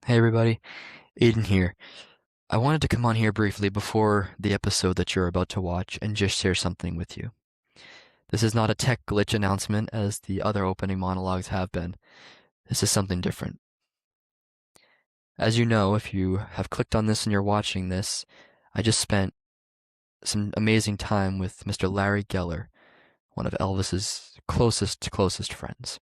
Hey everybody, Aidan here. I wanted to come on here briefly before the episode that you're about to watch and just share something with you. This is not a tech glitch announcement as the other opening monologues have been. This is something different. As you know, if you have clicked on this and you're watching this, I just spent some amazing time with Mr. Larry Geller, one of Elvis's closest friends.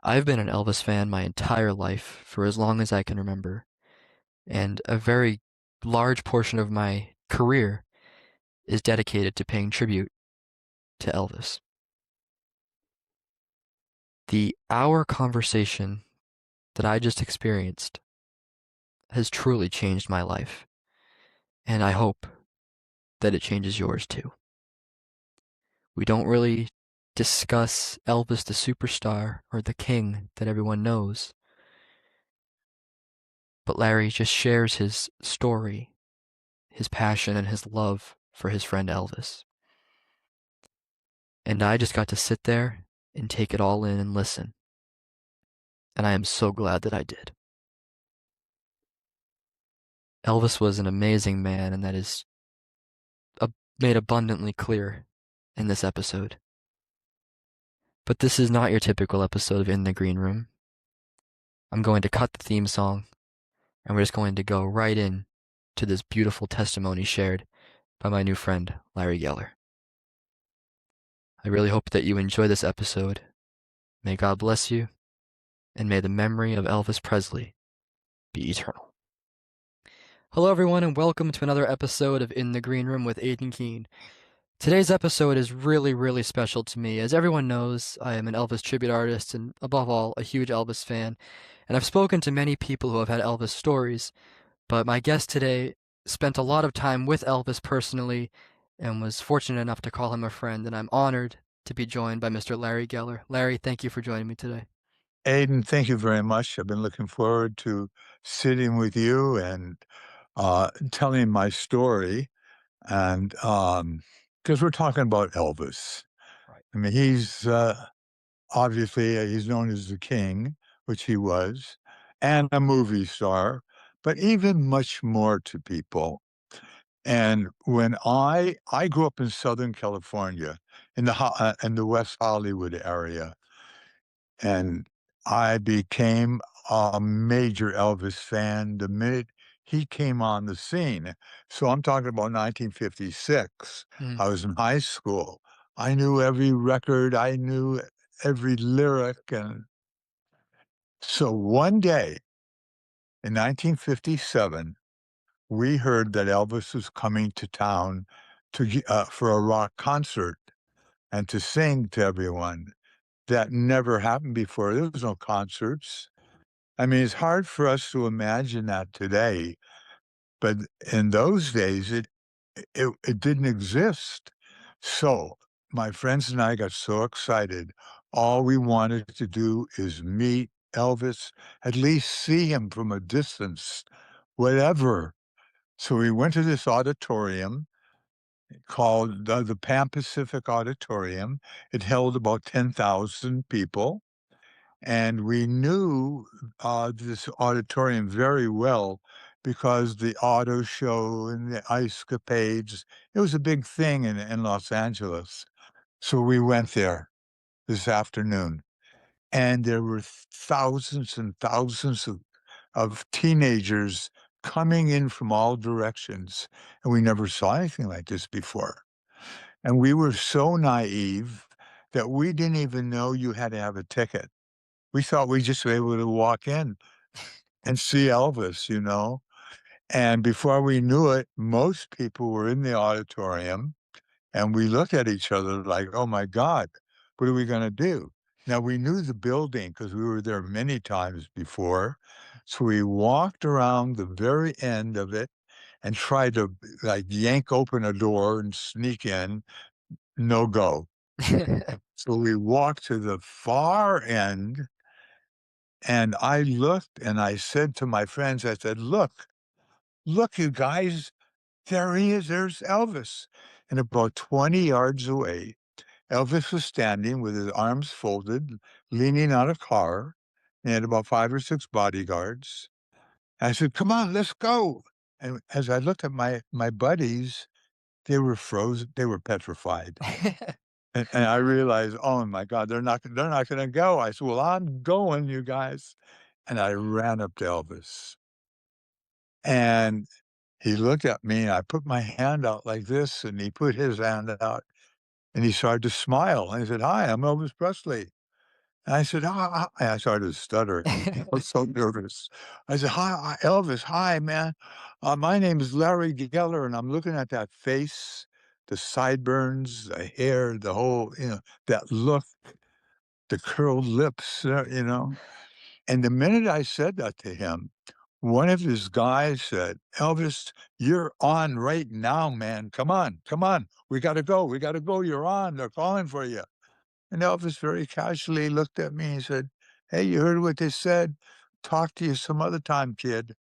I've been an Elvis fan my entire life for as long as I can remember, and a very large portion of my career is dedicated to paying tribute to Elvis. The hour conversation that I just experienced has truly changed my life, and I hope that it changes yours too. We don't really discuss Elvis the superstar or the king that everyone knows, but Larry just shares his story, his passion, and his love for his friend Elvis. And I just got to sit there and take it all in and listen. And I am so glad that I did. Elvis was an amazing man, and that is made abundantly clear in this episode. But this is not your typical episode of In the Green Room. I'm going to cut the theme song, and we're just going to go right in to this beautiful testimony shared by my new friend, Larry Geller. I really hope that you enjoy this episode. May God bless you, and may the memory of Elvis Presley be eternal. Hello, everyone, and welcome to another episode of In the Green Room with Aidan Keene. Today's episode is really special to me. As everyone knows, I am an Elvis tribute artist and, above all, a huge Elvis fan. And I've spoken to many people who have had Elvis stories, but my guest today spent a lot of time with Elvis personally and was fortunate enough to call him a friend, and I'm honored to be joined by Mr. Larry Geller. Larry, thank you for joining me today. Aidan, thank you very much. I've been looking forward to sitting with you and telling my story. And because we're talking about Elvis. Right. I mean, he's obviously he's known as the king, which he was, and a movie star, but even much more to people. And when I grew up in Southern California, in the West Hollywood area, and I became a major Elvis fan the minute he came on the scene. So I'm talking about 1956. Mm. I was in high school. I knew every record, I knew every lyric. And so one day in 1957, we heard that Elvis was coming to town for a rock concert and to sing to everyone. That never happened before. There was no concerts. I mean, it's hard for us to imagine that today, but in those days, it didn't exist. So my friends and I got so excited. All we wanted to do is meet Elvis, at least see him from a distance, whatever. So we went to this auditorium called the Pan Pacific Auditorium. It held about 10,000 people. And we knew this auditorium very well because the auto show and the ice capades, it was a big thing in Los Angeles. So we went there this afternoon, and there were thousands and thousands of teenagers coming in from all directions. And we never saw anything like this before. And we were so naive that we didn't even know you had to have a ticket. We thought we just were able to walk in and see Elvis, you know? And before we knew it, most people were in the auditorium, and we looked at each other like, "Oh my God, what are we gonna do?" Now, we knew the building because we were there many times before, so we walked around the very end of it and tried to, like, yank open a door and sneak in. No go. So we walked to the far end. And I looked and I said to my friends, I said, look, you guys, there he is. There's Elvis. And about 20 yards away, Elvis was standing with his arms folded, leaning on a car. He had about 5 or 6 bodyguards. I said, "Come on, let's go." And as I looked at my buddies, they were frozen, they were petrified. And I realized, "Oh my god, they're not gonna go." I said, "Well, I'm going, you guys." And I ran up to Elvis, and he looked at me, and I put my hand out like this, and he put his hand out, and he started to smile, and he said, "Hi, I'm Elvis Presley." And I said, "Ah," and I started to stutter. I was so nervous. I said, "Hi, Elvis. Hi, man. My name is Larry Geller," and I'm looking at that face, the sideburns, the hair, the whole, that look, the curled lips, And the minute I said that to him, one of his guys said, "Elvis, you're on right now, man. Come on, come on. We gotta go. We gotta go. You're on. They're calling for you." And Elvis very casually looked at me and said, "Hey, you heard what they said? Talk to you some other time, kid."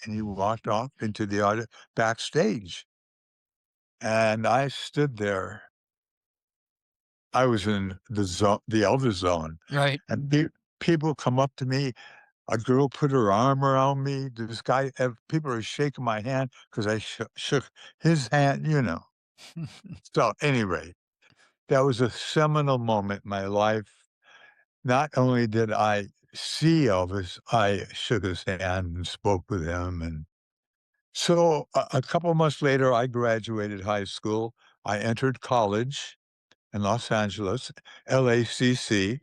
And he walked off into the backstage. And I stood there. I was in the Elvis zone. Right. And people come up to me. A girl put her arm around me. This guy, people are shaking my hand because I shook his hand. So, anyway, that was a seminal moment in my life. Not only did I see Elvis, I shook his hand and spoke with him, and so a couple months later, I graduated high school. I entered college in Los Angeles, LACC,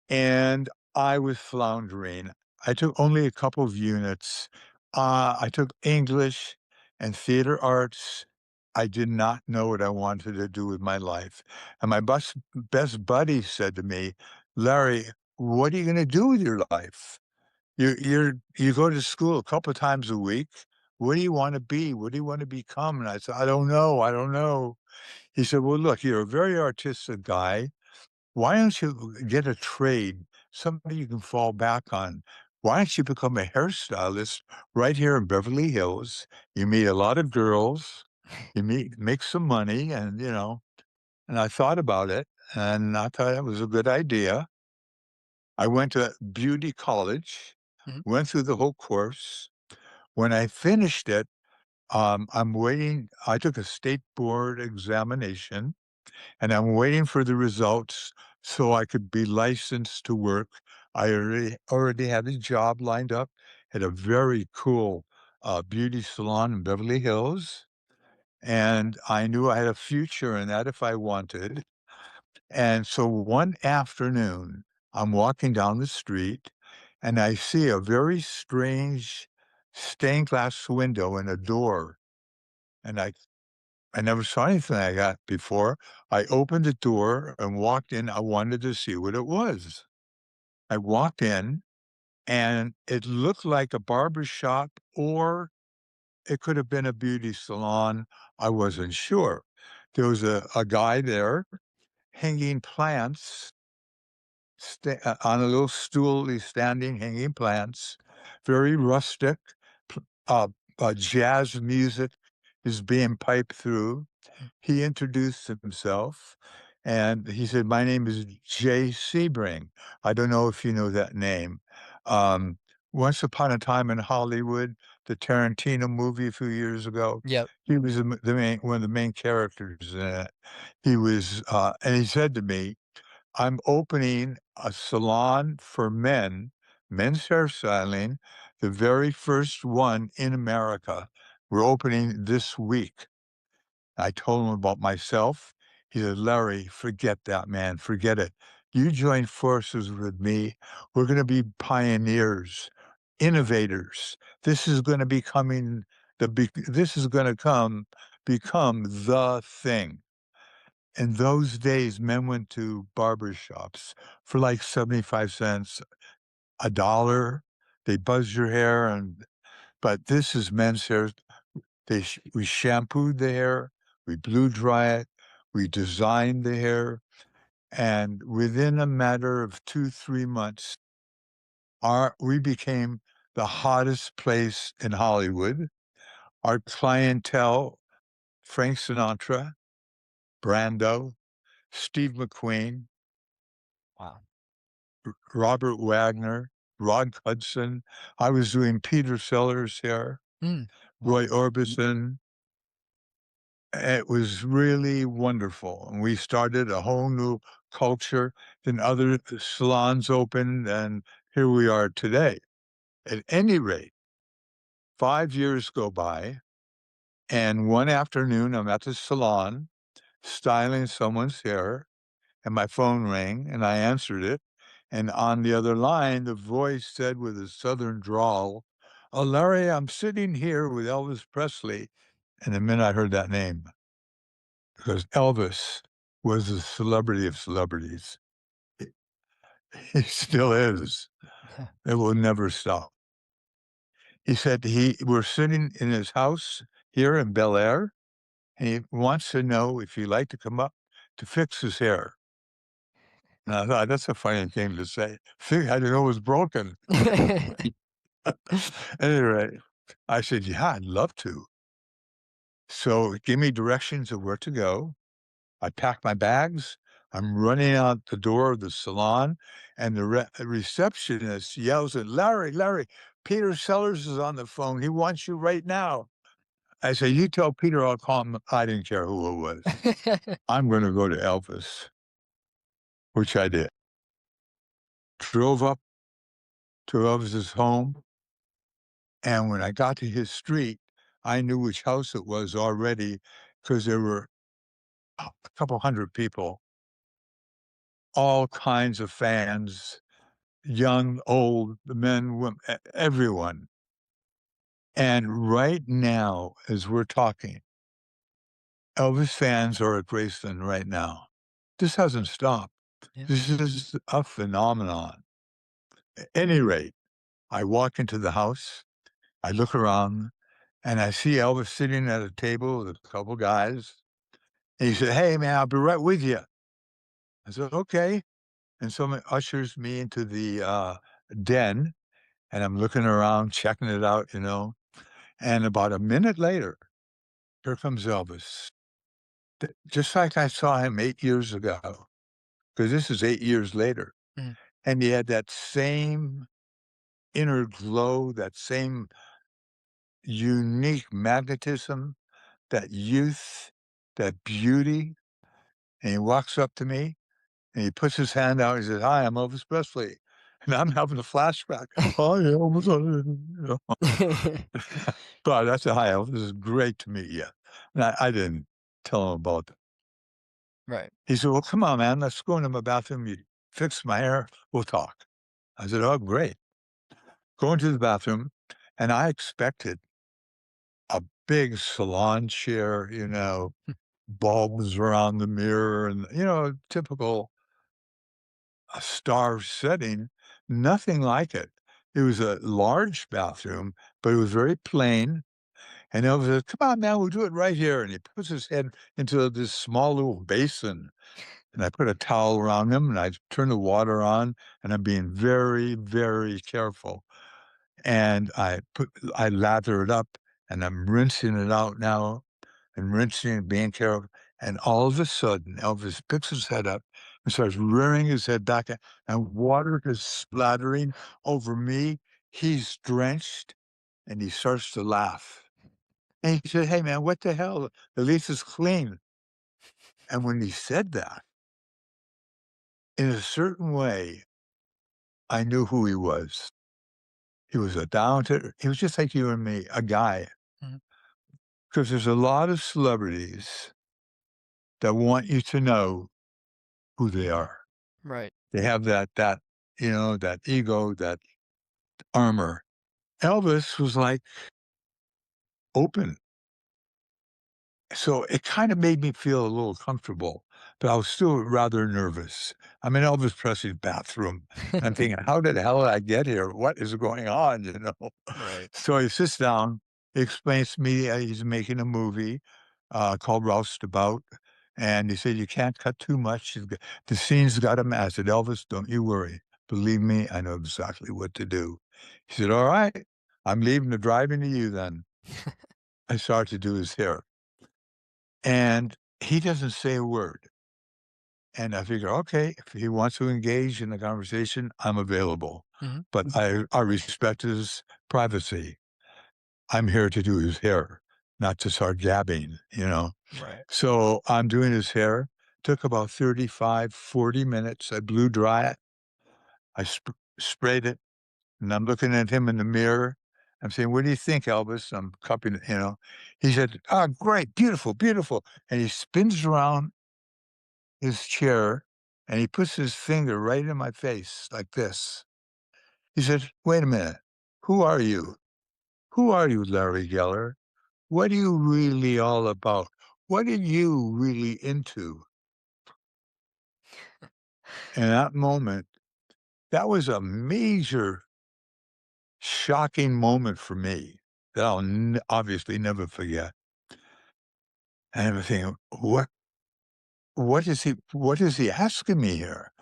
and I was floundering. I took only a couple of units. I took English and theater arts. I did not know what I wanted to do with my life. And my best buddy said to me, "Larry, what are you going to do with your life? You go to school a couple of times a week. What do you want to be? What do you want to become?" And I said, "I don't know. I don't know." He said, "Well, look, you're a very artistic guy. Why don't you get a trade, something you can fall back on? Why don't you become a hairstylist right here in Beverly Hills? You meet a lot of girls, make some money, and I thought about it, and I thought it was a good idea. I went to beauty college, Mhm. went through the whole course. When I finished it, I'm waiting. I took a state board examination, and I'm waiting for the results so I could be licensed to work. I already had a job lined up at a very cool, beauty salon in Beverly Hills, and I knew I had a future in that if I wanted. And so one afternoon, I'm walking down the street, and I see a very strange stained glass window and a door, and I never saw anything like that before. I opened the door and walked in. I wanted to see what it was. I walked in, and it looked like a barber shop, or it could have been a beauty salon. I wasn't sure. There was a guy there hanging plants on a little stool. He's standing hanging plants, very rustic. Pl- Uh, jazz music is being piped through. He introduced himself, and he said, "My name is Jay Sebring." I don't know if you know that name. Um, Once Upon a Time in Hollywood, the Tarantino movie a few years ago, Yep. he was the main one of the main characters in it. And he said to me, "I'm opening a salon for men's hairstyling, the very first one in America. We're opening this week." I told him about myself. He said, "Larry, forget that, man. Forget it. You join forces with me. We're going to be pioneers, innovators. This is going to this is going to become the thing." In those days, men went to barber shops for like 75 cents, a dollar. They buzz your hair, but this is men's hair. We shampooed the hair, we blew dry it, we designed the hair, and within a matter of 2, 3 months, we became the hottest place in Hollywood. Our clientele, Frank Sinatra, Brando, Steve McQueen, Wow. Robert Wagner, Rod Hudson. I was doing Peter Sellers' hair, Mm. Roy Wow. Orbison. It was really wonderful. And we started a whole new culture. Then other salons opened, and here we are today. At any rate, 5 years go by, and one afternoon I'm at the salon styling someone's hair, and my phone rang, and I answered it. And on the other line, the voice said with a southern drawl, "Oh, Larry, I'm sitting here with Elvis Presley." And the minute I heard that name, because Elvis was the celebrity of celebrities. He still is. Yeah. It will never stop. He said we're sitting in his house here in Bel Air, and he wants to know if you'd like to come up to fix his hair. And I thought, that's a funny thing to say. I didn't know it was broken. Anyway, I said, yeah, I'd love to. So give me directions of where to go. I pack my bags. I'm running out the door of the salon, and the receptionist yells at Larry, Larry, Peter Sellers is on the phone. He wants you right now. I say, you tell Peter I'll call him. I didn't care who it was. I'm going to go to Elvis, which I did. Drove up to Elvis's home, and when I got to his street, I knew which house it was already because there were a couple hundred people, all kinds of fans, young, old, men, women, everyone. And right now, as we're talking, Elvis fans are at Graceland right now. This hasn't stopped. Yeah. This is a phenomenon. At any rate, I walk into the house, I look around, and I see Elvis sitting at a table with a couple guys. And he said, "Hey, man, I'll be right with you." I said, "Okay." And someone ushers me into the den, and I'm looking around, checking it out, And about a minute later, here comes Elvis, just like I saw him 8 years ago, because this is 8 years later. Mm. And he had that same inner glow, that same unique magnetism, that youth, that beauty. And he walks up to me and he puts his hand out. He says, "Hi, I'm Elvis Presley." And I'm having a flashback. "Hi, Elvis." But I said, "Hi, Elvis. This is great to meet you." And I didn't tell him about that. Right. He said, "Well, come on, man. Let's go into my bathroom. You fix my hair. We'll talk." I said, "Oh, great." Go into the bathroom, and I expected a big salon chair, bulbs around the mirror and, typical star setting. Nothing like it. It was a large bathroom, but it was very plain. And Elvis says, "Come on, man, we'll do it right here." And he puts his head into this small little basin. And I put a towel around him and I turn the water on, and I'm being very, very careful. And I lather it up, and I'm rinsing it out now and rinsing and being careful. And all of a sudden, Elvis picks his head up and starts rearing his head back, and water is splattering over me. He's drenched, and he starts to laugh. And he said, "Hey, man, what the hell? The leaf is clean." And when he said that, in a certain way, I knew who he was. He was he was just like you and me, a guy. Mhm. Because there's a lot of celebrities that want you to know who they are. Right. They have that ego, that armor. Elvis was like open. So it kind of made me feel a little comfortable, but I was still rather nervous. I'm in Elvis Presley's bathroom. And I'm thinking, how the hell did I get here? What is going on? Right. So he sits down, he explains to me he's making a movie called Roustabout. And he said, "You can't cut too much. The scene's got to match." I said, "Elvis, don't you worry. Believe me, I know exactly what to do." He said, "All right, I'm leaving the driving to you then." I started to do his hair. And he doesn't say a word. And I figure, okay, if he wants to engage in the conversation, I'm available. Mhm. But I respect his privacy. I'm here to do his hair, not to start gabbing, you know? Right. So I'm doing his hair. Took about 35, 40 minutes. I blew dry it. I sprayed it, and I'm looking at him in the mirror. I'm saying, "What do you think, Elvis?" I'm cupping it, you know. He said, "Oh, great, beautiful, beautiful." And he spins around his chair and he puts his finger right in my face like this. He said, "Wait a minute. Who are you? Who are you, Larry Geller? What are you really all about? What are you really into?" And that moment, that was a major, shocking moment for me that I'll obviously never forget. And I'm thinking, what is he asking me here?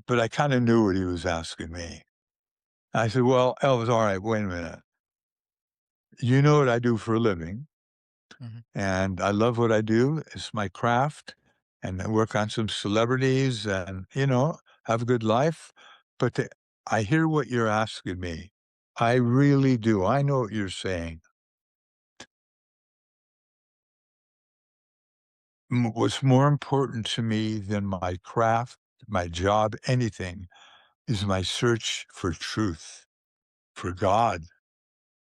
But I kind of knew what he was asking me. I said, "Well, Elvis, all right, wait a minute. You know what I do for a living, Mhm. and I love what I do. It's my craft, and I work on some celebrities and, have a good life. But I hear what you're asking me. I really do. I know what you're saying. What's more important to me than my craft, my job, anything, is my search for truth, for God.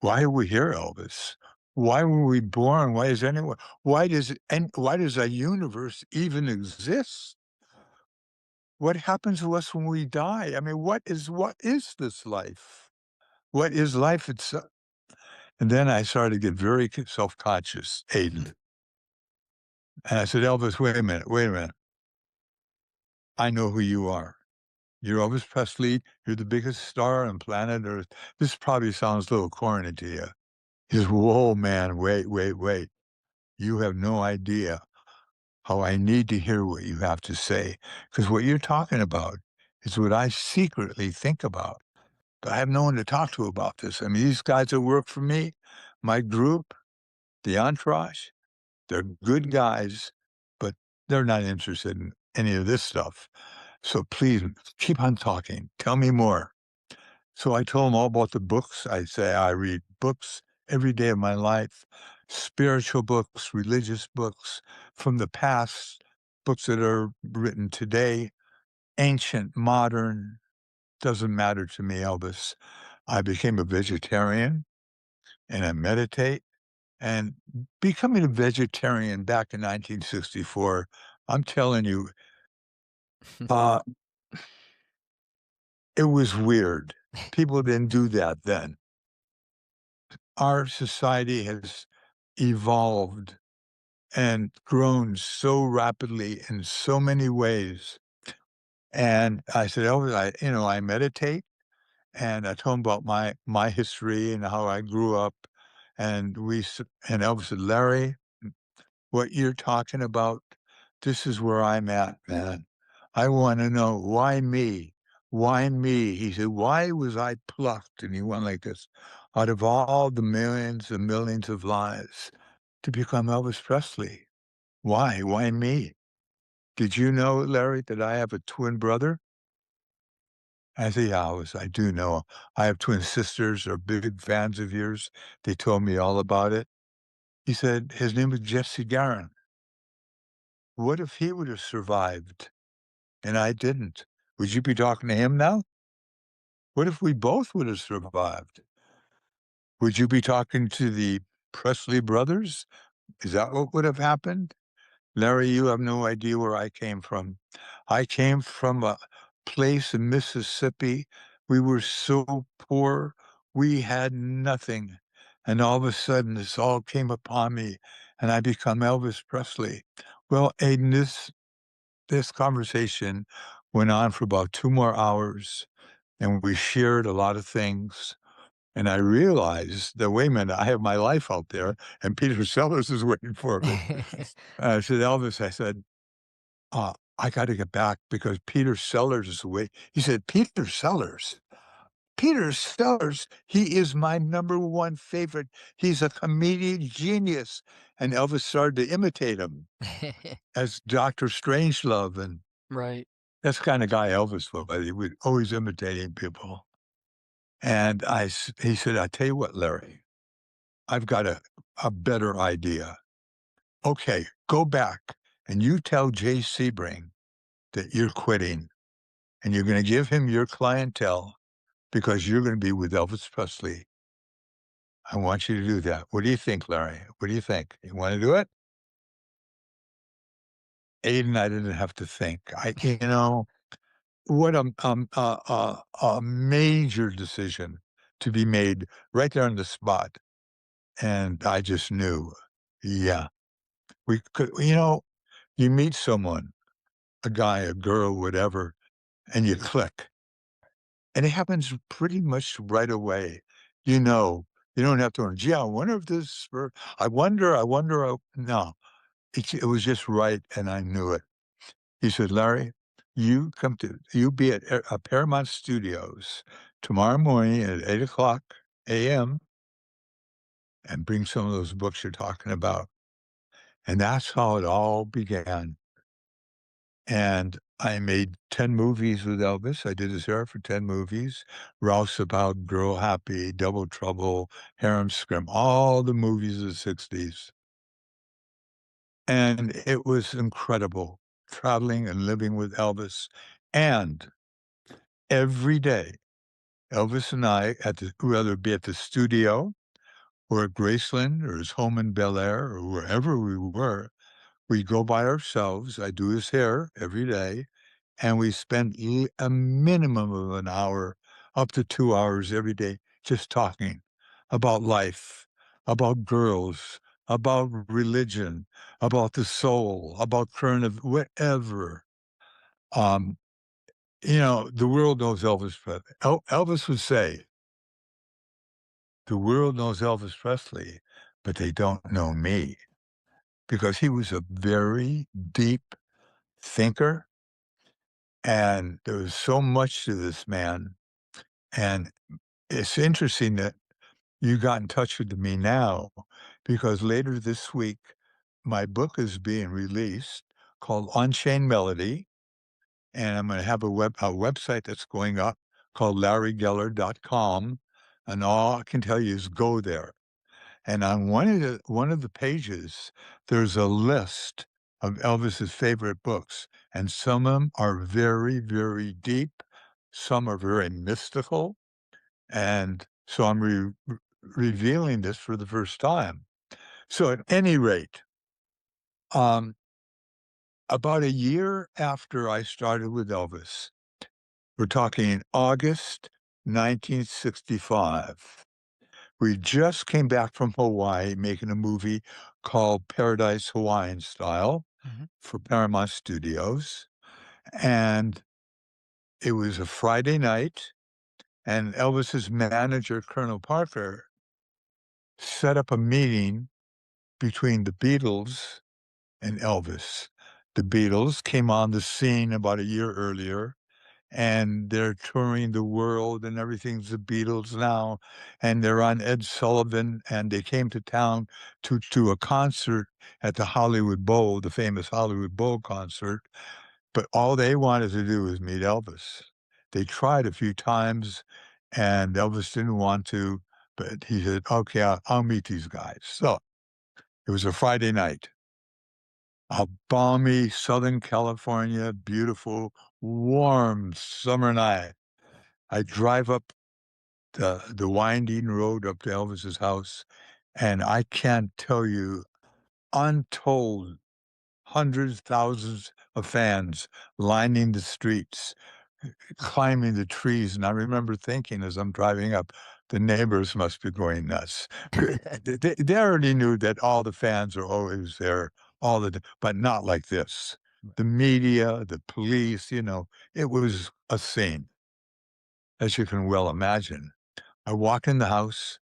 Why are we here, Elvis? Why were we born? Why is anyone? Why does a universe even exist? What happens to us when we die? I mean, what is this life? What is life itself? And then I started to get very self-conscious, Aidan. And I said, "Elvis, wait a minute, wait a minute. I know who you are. You're Elvis Presley. You're the biggest star on planet Earth." This probably sounds a little corny to you. He says, "Whoa, man, wait, wait, wait. You have no idea how I need to hear what you have to say, because what you're talking about is what I secretly think about. But I have no one to talk to about this. I mean, these guys that work for me, my group, the entourage, they're good guys, but they're not interested in any of this stuff. So please keep on talking. Tell me more." So I told him all about the books. I say I read books every day of my life, spiritual books, religious books from the past, books that are written today, ancient, modern, doesn't matter to me, Elvis. I became a vegetarian and I meditate. And becoming a vegetarian back in 1964, I'm telling you, uh, it was weird. People didn't do that then. Our society has evolved and grown so rapidly in so many ways. And I said, "Elvis, I meditate." And I told him about my history and how I grew up. And and Elvis said, "Larry, what you're talking about, this is where I'm at, man. I want to know why me? Why me?" He said, "Why was I plucked?" And he went like this, "Out of all the millions and millions of lives to become Elvis Presley. Why? Why me? Did you know, Larry, that I have a twin brother?" I said, "Yeah, I do know. I have twin sisters. They're big fans of yours. They told me all about it." He said, "His name was Jesse Garon. What if he would have survived and I didn't? Would you be talking to him now? What if we both would have survived? Would you be talking to the Presley brothers? Is that what would have happened? Larry, you have no idea where I came from. I came from a place in Mississippi. We were so poor, we had nothing. And all of a sudden, this all came upon me, and I become Elvis Presley." Well, Aiden, this conversation went on for about 2 more hours, and we shared a lot of things, and I realized that, wait a minute, I have my life out there, and Peter Sellers is waiting for me. I said, "Elvis," I said, I gotta get back because Peter Sellers is away." He said, "Peter Sellers? Peter Sellers, he is my number one favorite. He's a comedian genius. And Elvis started to imitate him as Dr. Strangelove. And Right. that's the kind of guy Elvis was. He was always imitating people. And he said, I tell you what, Larry, I've got a better idea. Okay, go back and you tell Jay Sebring that you're quitting and you're going to give him your clientele because you're going to be with Elvis Presley. I want you to do that. What do you think, Larry? What do you think? You want to do it? Aidan, I didn't have to think. What a major decision to be made right there on the spot. And I just knew, yeah, we could, you meet someone, a guy, a girl, whatever, and you click. And it happens pretty much right away. You know, you don't have to, gee, I wonder if this, or I wonder, no, it was just right. And I knew it. He said, Larry, you be at Paramount Studios tomorrow morning at 8:00 a.m. and bring some of those books you're talking about. And that's how it all began. And I made 10 movies with Elvis. I did his hair for 10 movies. Rouseabout, Girl Happy, Double Trouble, Harem Scrim, all the movies of the 60s. And it was incredible traveling and living with Elvis. And every day, Elvis and I, whether it be at the studio or at Graceland or his home in Bel Air or wherever we were, we go by ourselves. I do his hair every day. And we spend a minimum of an hour, up to 2 hours every day, just talking about life, about girls, about religion, about the soul, about whatever. Um, the world knows Elvis Presley. Elvis would say, the world knows Elvis Presley, but they don't know me, because he was a very deep thinker. And there was so much to this man. And it's interesting that you got in touch with me now, because later this week, my book is being released called Unchained Melody. And I'm going to have a website that's going up called larrygeller.com. And all I can tell you is go there. And on one of the pages, there's a list of Elvis's favorite books. And some of them are very, very deep. Some are very mystical. And so I'm revealing this for the first time. So at any rate, um, about a year after I started with Elvis, we're talking August 1965. We just came back from Hawaii making a movie called Paradise Hawaiian Style Mhm. for Paramount Studios. And it was a Friday night, and Elvis's manager, Colonel Parker, set up a meeting between the Beatles and Elvis. The Beatles came on the scene about a year earlier, and they're touring the world and everything's the Beatles now. And they're on Ed Sullivan, and they came to town to a concert at the Hollywood Bowl, the famous Hollywood Bowl concert. But all they wanted to do was meet Elvis. They tried a few times, and Elvis didn't want to, but he said, okay, I'll meet these guys. So it was a Friday night. A balmy Southern California, beautiful, warm summer night. I drive up the winding road up to Elvis's house, and I can't tell you, untold hundreds, thousands of fans lining the streets, climbing the trees. And I remember thinking as I'm driving up, the neighbors must be going nuts. They already knew that all the fans are always there, but not like this. The media, the police, it was a scene, as you can well imagine. I walk in the house,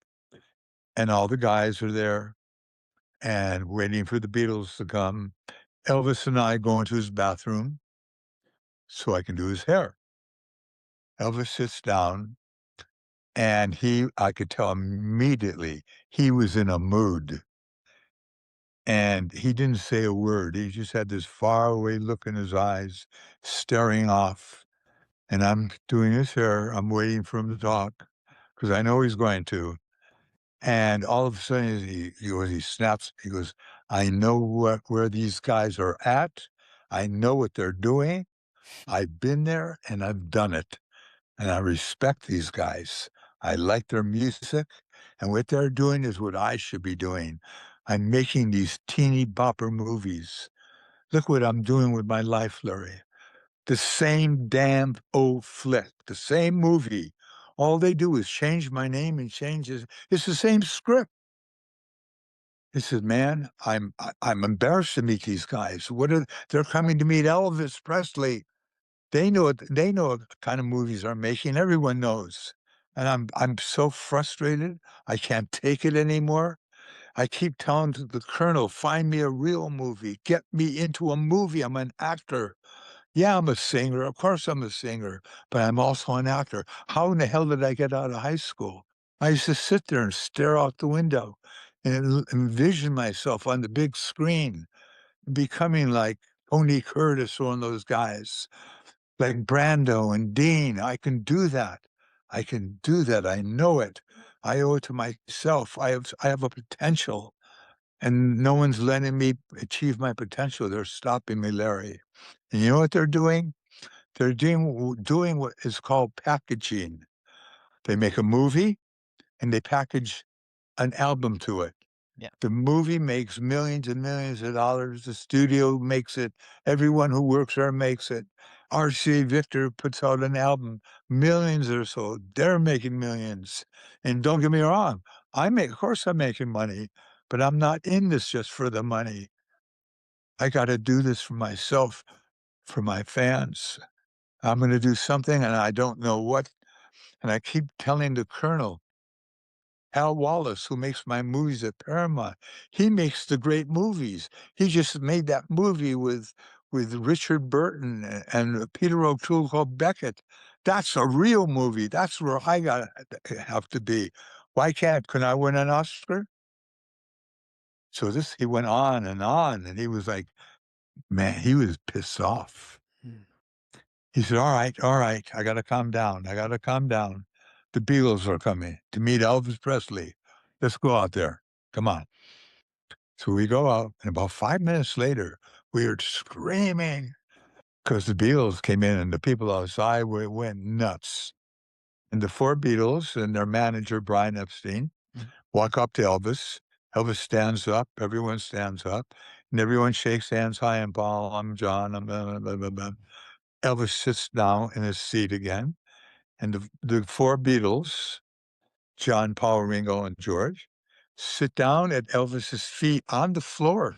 and all the guys are there and waiting for the Beatles to come. Elvis and I go into his bathroom so I can do his hair. Elvis sits down, And I could tell immediately he was in a mood. And he didn't say a word. He just had this faraway look in his eyes, staring off. And I'm doing his hair. I'm waiting for him to talk because I know he's going to. And all of a sudden, he snaps. He goes, "I know where these guys are at. I know what they're doing. I've been there and I've done it. And I respect these guys. I like their music, and what they're doing is what I should be doing. I'm making these teeny bopper movies. Look what I'm doing with my life, Larry. The same damn old flick, the same movie. All they do is change my name and it's the same script." He said, "Man, I'm embarrassed to meet these guys. They're coming to meet Elvis Presley. They know what kind of movies I'm making. Everyone knows." And I'm so frustrated. I can't take it anymore. I keep telling the colonel, "Find me a real movie. Get me into a movie. I'm an actor." "Yeah, I'm a singer. Of course I'm a singer, but I'm also an actor." How in the hell did I get out of high school? I used to sit there and stare out the window and envision myself on the big screen becoming like Tony Curtis or one of those guys, like Brando and Dean. I can do that. I can do that. I know it. I owe it to myself. I have a potential, and no one's letting me achieve my potential. They're stopping me, Larry. And you know what they're doing? They're doing what is called packaging. They make a movie and they package an album to it. Yeah. The movie makes millions and millions of dollars. The studio makes it. Everyone who works there makes it. RCA Victor puts out an album, millions or so. They're making millions. And don't get me wrong, of course I'm making money, but I'm not in this just for the money. I got to do this for myself, for my fans. I'm going to do something and I don't know what. And I keep telling the colonel, Al Wallace, who makes my movies at Paramount, he makes the great movies. He just made that movie with Richard Burton and Peter O'Toole called Beckett. That's a real movie. That's where I got have to be. Can I win an Oscar? So he went on, and he was like, man, he was pissed off. Hmm. He said, all right, I got to calm down. I got to calm down. The Beatles are coming to meet Elvis Presley. Let's go out there. Come on. So we go out, and about 5 minutes later, we were screaming because the Beatles came in, and the people outside went nuts. And the four Beatles and their manager, Brian Epstein, Mhm. walk up to Elvis. Elvis stands up. Everyone stands up. And everyone shakes hands. "Hi, I'm Paul. I'm John. I'm blah, blah, blah, blah." Elvis sits down in his seat again. And the four Beatles, John, Paul, Ringo, and George, sit down at Elvis's feet on the floor,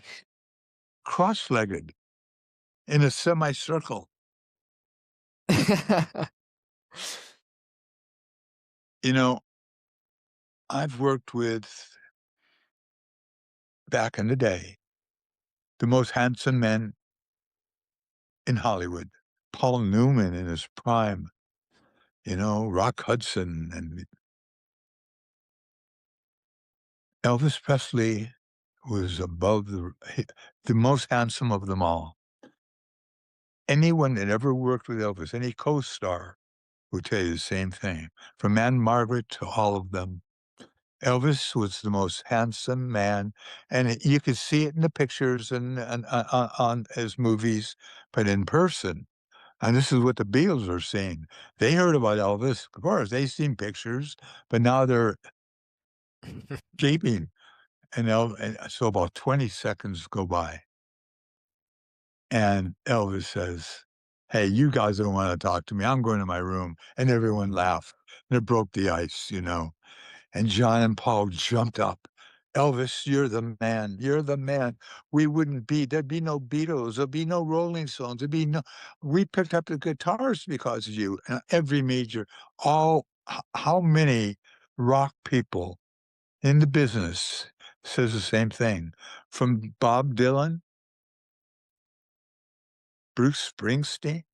cross-legged in a semicircle. You know, I've worked with, back in the day, the most handsome men in Hollywood. Paul Newman in his prime, Rock Hudson, and Elvis Presley was above the most handsome of them all. Anyone that ever worked with Elvis, any co-star, will tell you the same thing, from Anne Margaret to all of them. Elvis was the most handsome man, and you could see it in the pictures and on his movies, but in person, and this is what the Beatles are saying. They heard about Elvis, of course, they've seen pictures, but now they're gaping, and so about 20 seconds go by, and Elvis says, "Hey, you guys don't want to talk to me. I'm going to my room." And everyone laughed, and it broke the ice. And John and Paul jumped up. "Elvis, you're the man. You're the man. There'd be no Beatles. There'd be no Rolling Stones. We picked up the guitars because of you." And every major, how many rock people in the business says the same thing? From Bob Dylan, Bruce Springsteen,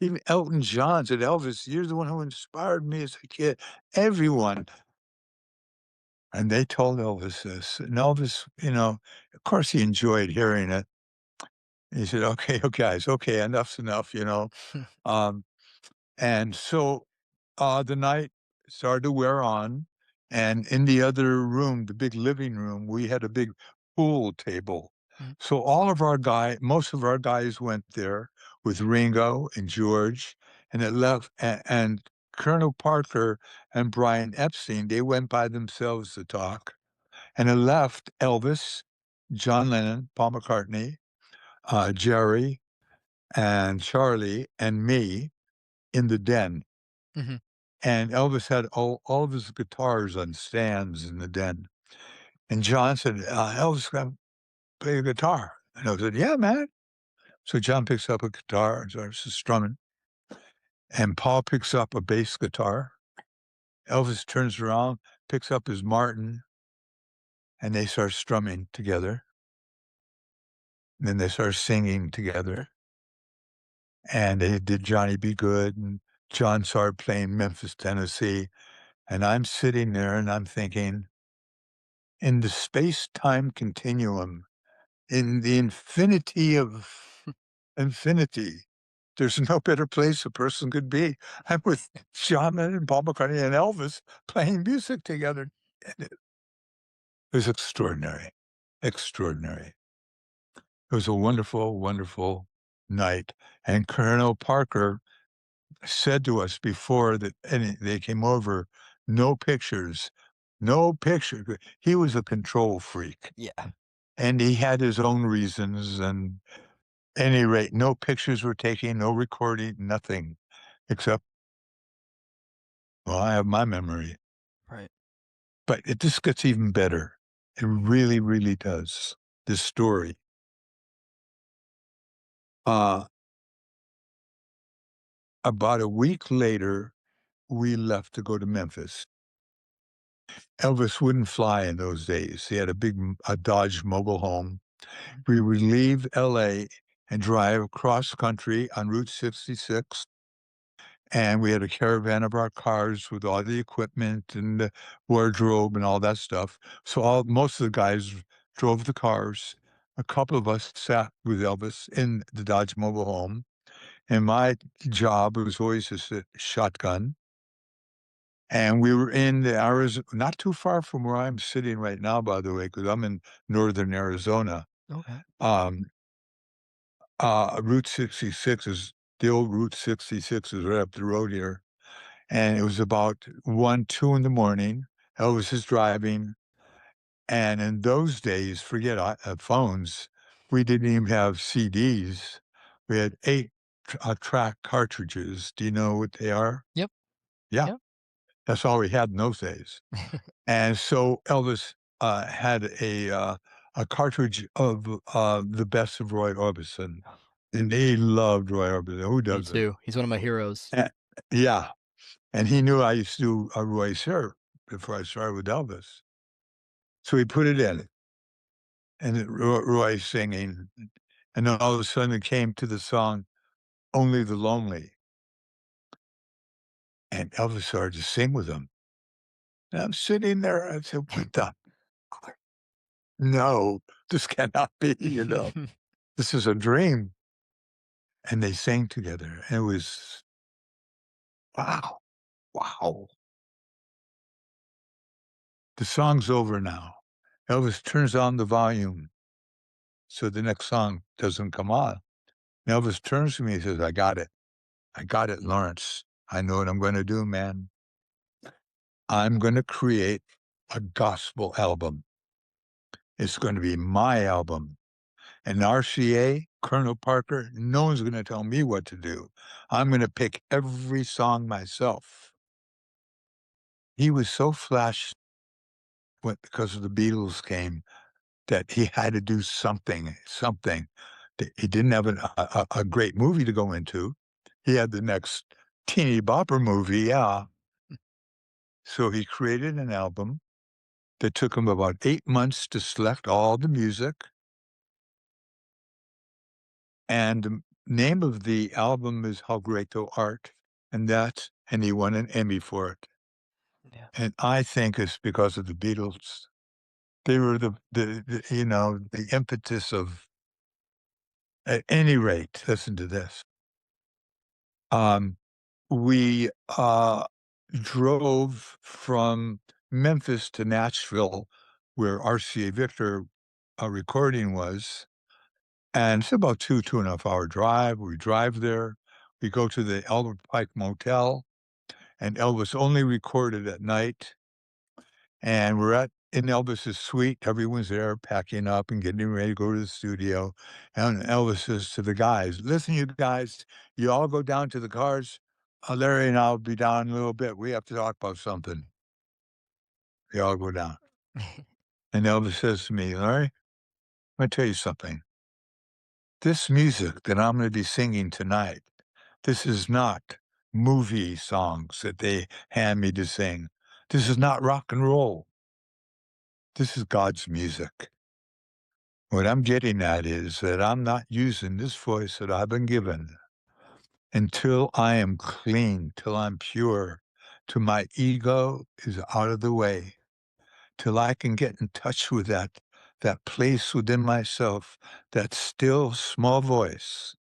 Even Elton John said, "Elvis, you're the one who inspired me as a kid." Everyone. And they told Elvis this. And Elvis, of course he enjoyed hearing it. He said, "Okay, you guys, okay, enough's enough," you know. Um, and so the night started to wear on, and in the other room, the big living room, we had a big pool table. Mm, So most of our guys went there with Ringo and George, and it left and Colonel Parker and Brian Epstein, they went by themselves to talk, and it left Elvis, John Lennon, Paul McCartney, Jerry, and Charlie, and me in the den. mhm, And Elvis had all of his guitars on stands in the den. And John said, Elvis got to play a guitar. And I said, yeah, man. So John picks up a guitar and starts strumming. And Paul picks up a bass guitar. Elvis turns around, picks up his Martin, and they start strumming together. And then they start singing together. And they did Johnny Be Good. And John started playing Memphis, Tennessee. And I'm sitting there and I'm thinking, in the space-time continuum, in the infinity of infinity, there's no better place a person could be. I'm with John Lennon and Paul McCartney and Elvis playing music together. And it was extraordinary, extraordinary. It was a wonderful, wonderful night. And Colonel Parker said to us before that they came over, no pictures, no pictures. He was a control freak. yeah, And he had his own reasons, and any rate, no pictures were taken, no recording, nothing, except, well, I have my memory. right. But it just gets even better. It really, really does, this story. Uh, about a week later, we left to go to Memphis. Elvis wouldn't fly in those days. He had a Dodge mobile home. Mhm, We would leave LA and drive across country on Route 66. And we had a caravan of our cars with all the equipment and the wardrobe and all that stuff. So most of the guys drove the cars. A couple of us sat with Elvis in the Dodge Mobile Home. And my job was always to sit shotgun. And we were in the Arizona, not too far from where I'm sitting right now, by the way, because I'm in northern Arizona. okay. Um, Route 66 is the old Route 66 is right up the road here. And it was about 1, 2 in the morning. Elvis is driving, and in those days, forget phones, we didn't even have CDs. We had 8 track cartridges. Do you know what they are? Yep, Yeah, yep. that's all we had in those days. And so Elvis had a cartridge of the best of Roy Orbison, and he loved Roy Orbison. Who Me doesn't? too. He's one of my heroes. And, yeah, and he knew I used to do Roy's hair before I started with Elvis. So he put it in, and Roy singing, and then all of a sudden it came to the song "Only the Lonely," and Elvis started to sing with him. And I'm sitting there, I said, "What the? No, this cannot be, This is a dream." And they sang together, and it was, wow, wow. The song's over now. Elvis turns on the volume so the next song doesn't come on. Elvis turns to me and says, "I got it. I got it, Lawrence. I know what I'm gonna do, man. I'm gonna create a gospel album. It's gonna be my album. And RCA, Colonel Parker, no one's gonna tell me what to do. I'm gonna pick every song myself." He was so flashed because of the Beatles came that he had to do something. He didn't have a great movie to go into. He had the next teeny bopper movie, yeah. So he created an album that took him about 8 months to select all the music, and name of the album is How Great Thou Art, and he won an Emmy for it. Yeah. And I think it's because of the Beatles. They were the impetus of at any rate, listen to this. We, drove from Memphis to Nashville, where RCA Victor, recording was, and it's about 2.5 hour drive. We drive there. We go to the Albert Pike Motel, and Elvis only recorded at night. And we're in Elvis's suite. Everyone's there packing up and getting ready to go to the studio. And Elvis says to the guys, "Listen, you guys, you all go down to the cars. Larry and I'll be down in a little bit. We have to talk about something." They all go down. And Elvis says to me, "Larry, let me tell you something. This music that I'm going to be singing tonight, this is not movie songs that they hand me to sing. This is not rock and roll. This is God's music. What I'm getting at is that I'm not using this voice that I've been given until I am clean, till I'm pure, till my ego is out of the way, till I can get in touch with that place within myself, that still small voice.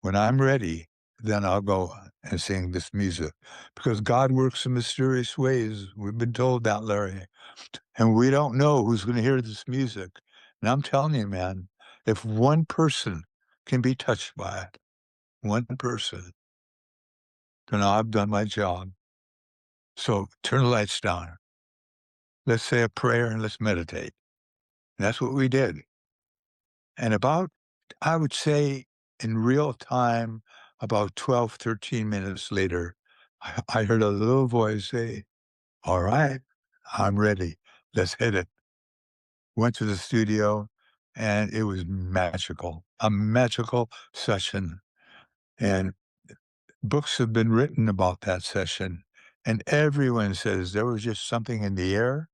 When I'm ready, then I'll go and sing this music because God works in mysterious ways. We've been told that, Larry. And we don't know who's going to hear this music. And I'm telling you, man, if one person can be touched by it, one person, then I've done my job. So turn the lights down. Let's say a prayer and let's meditate. And that's what we did. And I would say in real time, about 12, 13 minutes later, I heard a little voice say, "All right, I'm ready. Let's hit it." Went to the studio, and it was magical, a magical session, and books have been written about that session, and everyone says there was just something in the air.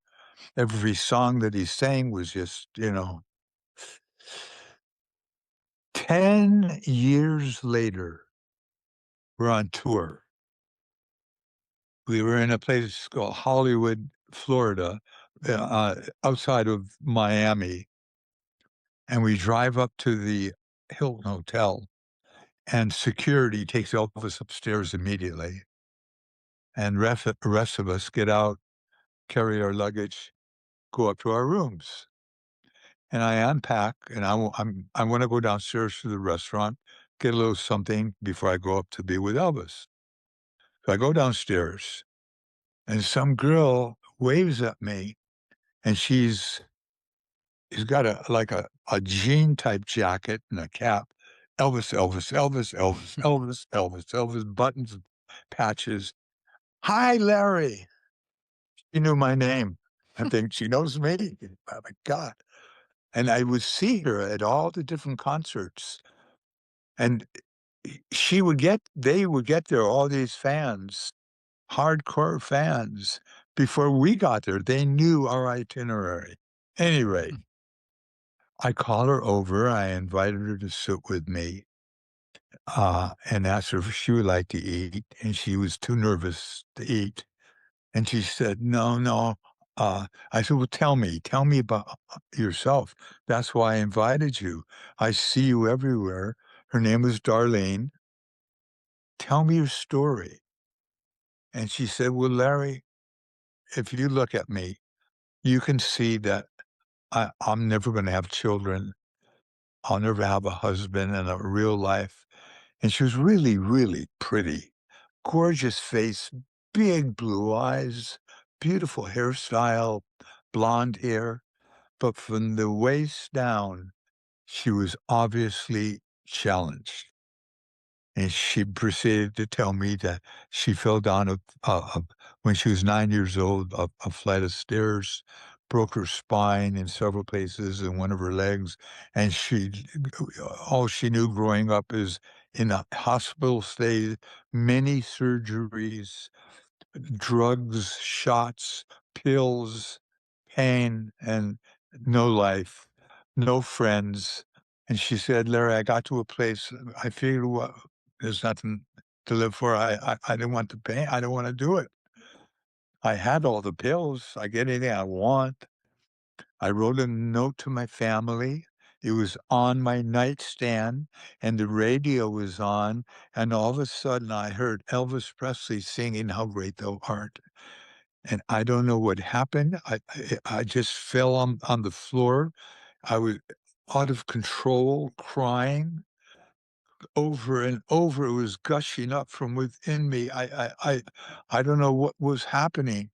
Every song that he sang was just, 10 years later, we're on tour. We were in a place called Hollywood, Florida, outside of Miami, and we drive up to the Hilton Hotel, and security takes Elvis upstairs immediately. And the rest of us get out, carry our luggage, go up to our rooms. And I unpack, and I want to go downstairs to the restaurant, get a little something before I go up to be with Elvis. So I go downstairs, and some girl waves at me, and she's got a jean type jacket and a cap. Elvis, Elvis, Elvis, Elvis, Elvis, Elvis, Elvis, buttons, patches. "Hi, Larry." She knew my name. I think she knows me. Oh my God. And I would see her at all the different concerts. And they would get there, all these fans, hardcore fans. Before we got there, they knew our itinerary. Anyway, I called her over. I invited her to sit with me, and asked her if she would like to eat, and she was too nervous to eat. And she said, "No, no." I said, "Well, tell me about yourself. That's why I invited you. I see you everywhere." Her name was Darlene. "Tell me your story." And she said, "Well, Larry, if you look at me, you can see that I'm never going to have children. I'll never have a husband in a real life." And she was really, really pretty. Gorgeous face, big blue eyes, beautiful hairstyle, blonde hair. But from the waist down, she was obviously challenged. And she proceeded to tell me that she fell down when she was 9 years old, a flight of stairs, broke her spine in several places and one of her legs. And all she knew growing up is in a hospital stay, many surgeries, drugs, shots, pills, pain, and no life, no friends. And she said, Larry, I got to a place, I figured, well, there's nothing to live for. I didn't want to pay. I don't want to do it. I had all the pills. I get anything I want. I wrote a note to my family. It was on my nightstand, and the radio was on, and all of a sudden I heard Elvis Presley singing "How Great Thou Art," and I don't know what happened. I just fell on the floor. I was out of control, crying over and over. It was gushing up from within me. I don't know what was happening,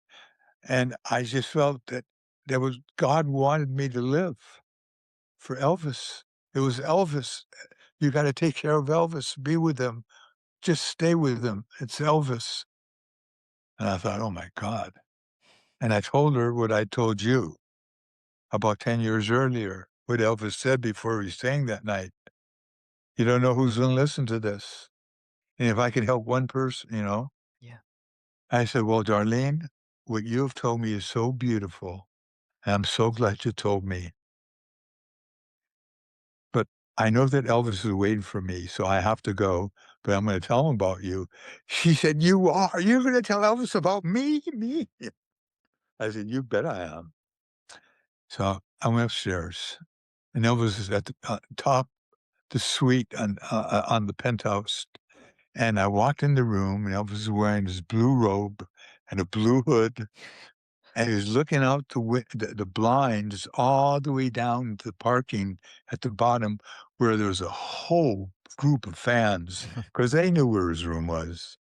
and I just felt that there was God wanted me to live for Elvis. It was Elvis. You got to take care of Elvis. Be with him. Just stay with him. It's Elvis. And I thought, oh my God. And I told her what I told you about 10 years earlier, what Elvis said before he sang that night. You don't know who's going to listen to this. And if I can help one person, Yeah. I said, well, Darlene, what you have told me is so beautiful. And I'm so glad you told me. But I know that Elvis is waiting for me, so I have to go, but I'm going to tell him about you. She said, you are? You're going to tell Elvis about me? Me? I said, you bet I am. So I went upstairs, and Elvis is at the top, the suite on the penthouse. And I walked in the room, and Elvis was wearing his blue robe and a blue hood. And he was looking out the blinds all the way down to the parking at the bottom where there was a whole group of fans because they knew where his room was.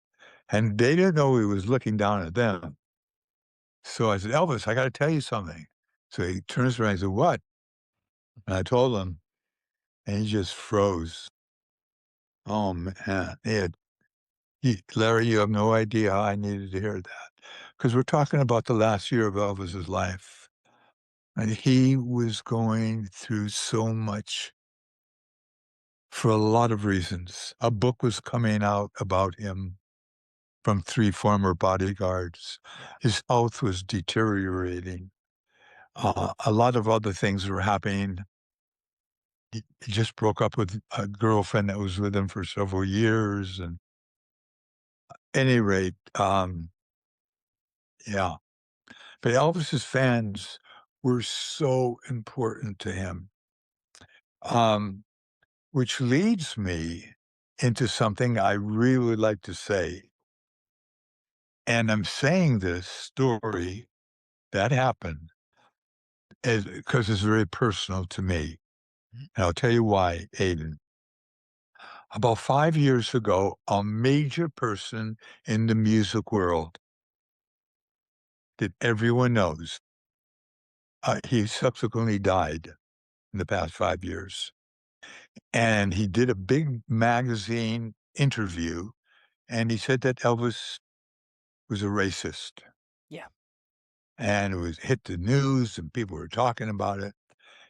And they didn't know he was looking down at them. So I said, Elvis, I got to tell you something. So he turns around and said, what? And I told him, and he just froze. Oh, man. Larry, you have no idea how I needed to hear that. Because we're talking about the last year of Elvis's life. And he was going through so much for a lot of reasons. A book was coming out about him from 3 former bodyguards. Yeah. His health was deteriorating. A lot of other things were happening. He just broke up with a girlfriend that was with him for several years. And any rate, yeah. But Elvis's fans were so important to him. Um, Which leads me into something I really would like to say. And I'm saying this story that happened because it's very personal to me. Mhm. And I'll tell you why, Aidan. About 5 years ago, a major person in the music world that everyone knows, he subsequently died in the past 5 years. And he did a big magazine interview, and he said that Elvis was a racist. Yeah. And it was hit the news and people were talking about it.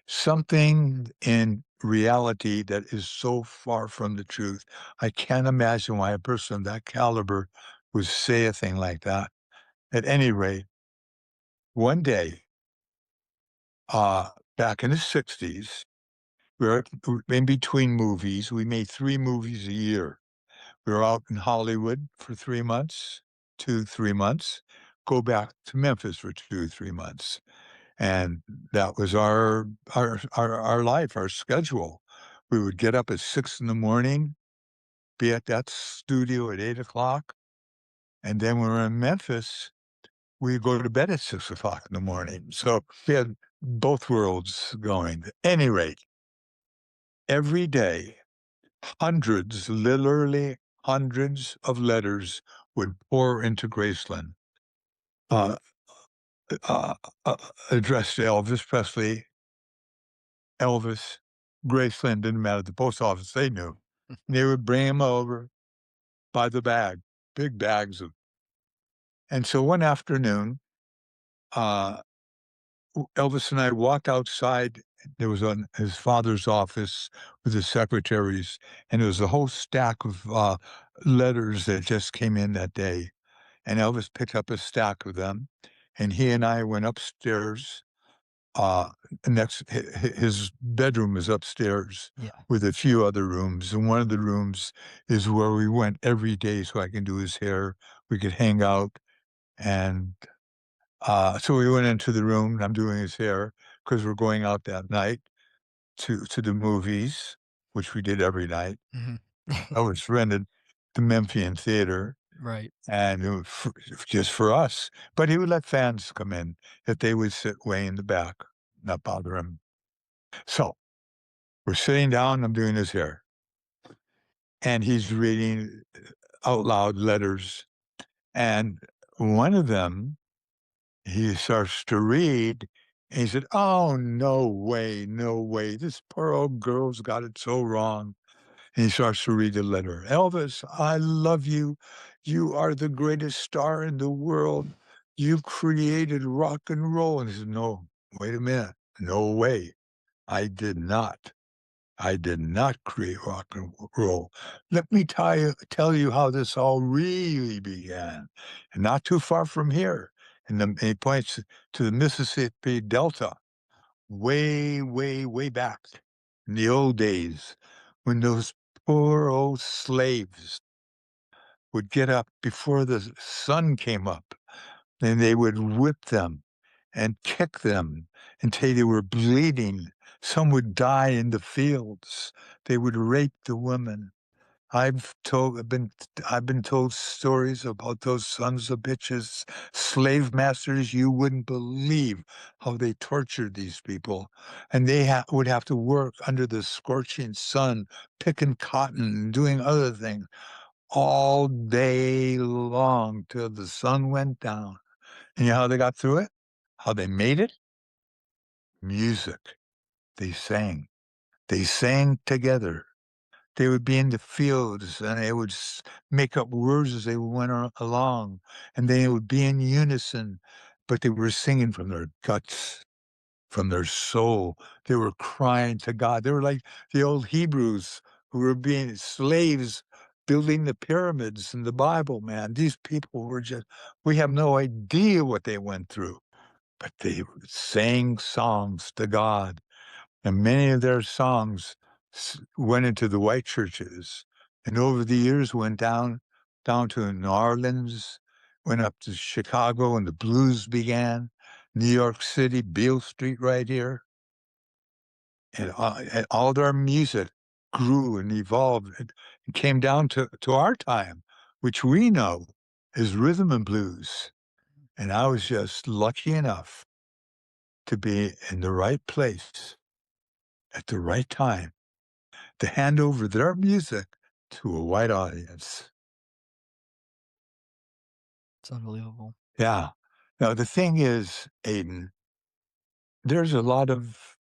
Something in reality that is so far from the truth. I can't imagine why a person of that caliber would say a thing like that. At any rate, one day, back in the 60s, we were in between movies. We made 3 movies a year. We were out in Hollywood for 3 months, 2, 3 months, go back to Memphis for 2, 3 months. And that was our life, our schedule. We would get up at 6 in the morning, be at that studio at 8 o'clock, and then when we were in Memphis, we'd go to bed at 6 o'clock in the morning. So we had both worlds going. At any rate, every day, hundreds, literally hundreds of letters would pour into Graceland, uh, uh, addressed to Elvis Presley, Elvis, Graceland, didn't matter. The post office, they knew. And they would bring him over by the bag, big bags of. And so one afternoon, uh, Elvis and I walked outside. There was his father's office with his secretaries, and there was a whole stack of letters that just came in that day. And Elvis picked up a stack of them, and he and I went upstairs uh, his bedroom is upstairs Yeah. with a few other rooms, and one of the rooms is where we went every day so I can do his hair. We could hang out, and so we went into the room, and I'm doing his hair because we're going out that night to the movies, which we did every night. Mhm. I was rented the Memphian Theater, Right. and it was just for us. But he would let fans come in if they would sit way in the back, not bother him. So we're sitting down, I'm doing his hair, and he's reading out loud letters. And one of them, he starts to read, and he said, "Oh, no way, no way. This poor old girl's got it so wrong." And he starts to read the letter. "Elvis, I love you. You are the greatest star in the world. You created rock and roll." And he said, "No, wait a minute. No way. I did not. I did not create rock and roll. Let me tell you how this all really began. And not too far from here." And he points to the Mississippi Delta, way, way, way back in the old days when those poor old slaves would get up before the sun came up, and they would whip them and kick them until they were bleeding. Some would die in the fields. They would rape the women. I've been told stories about those sons of bitches, slave masters. You wouldn't believe how they tortured these people, and they would have to work under the scorching sun, picking cotton and doing other things all day long till the sun went down. And you know how they got through it? How they made it? Music. They sang. They sang together. They would be in the fields and they would make up words as they went along, and they would be in unison, but they were singing from their guts, from their soul. They were crying to God. They were like the old Hebrews who were being slaves building the pyramids in the Bible, man. These people were just, we have no idea what they went through, but they sang songs to God. And many of their songs went into the white churches, and over the years went down to New Orleans, went up to Chicago, and the blues began. New York City, Beale Street, right here, and all their music grew and evolved. It came down to our time, which we know is rhythm and blues. And I was just lucky enough to be in the right place at the right time to hand over their music to a white audience. It's unbelievable. Yeah. Now, the thing is, Aidan, there's a lot of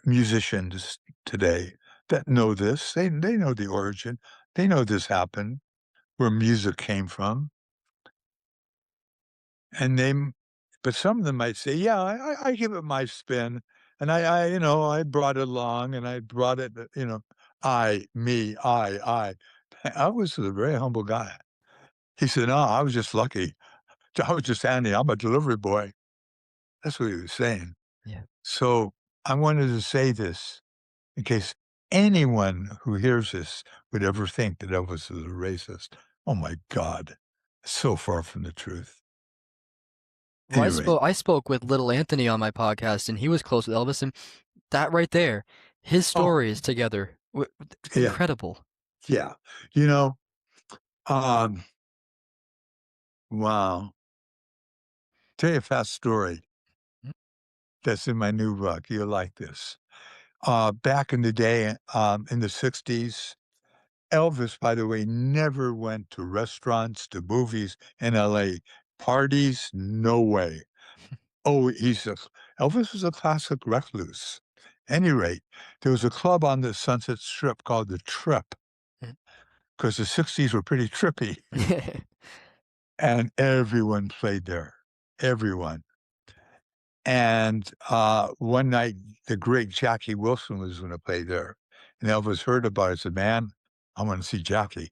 musicians today that know this. They know the origin. They know this happened, where music came from. And but some of them might say, yeah, I give it my spin. And I brought it along and I brought it, me, I. I was a very humble guy. He said, "No, I was just lucky. I was just handy. I'm a delivery boy." That's what he was saying. Yeah. So I wanted to say this in case anyone who hears this would ever think that Elvis is a racist. Oh my God. So far from the truth. Well, Anyway, I spoke with little Anthony on my podcast, and he was close with Elvis, and that right there, his oh, stories together, yeah, incredible. yeah. You know, um, wow. Tell you a fast story Mm. that's in my new book. You'll like this. Back in the day, in the 60s, Elvis, by the way, never went to restaurants, to movies in LA. Parties, no way. Oh, Elvis was a classic recluse. Any rate, there was a club on the Sunset Strip called the Trip because the 60s were pretty trippy, Mm. and everyone played there. Everyone. And one night, the great Jackie Wilson was going to play there. And Elvis heard about it, said, "Man, I want to see Jackie.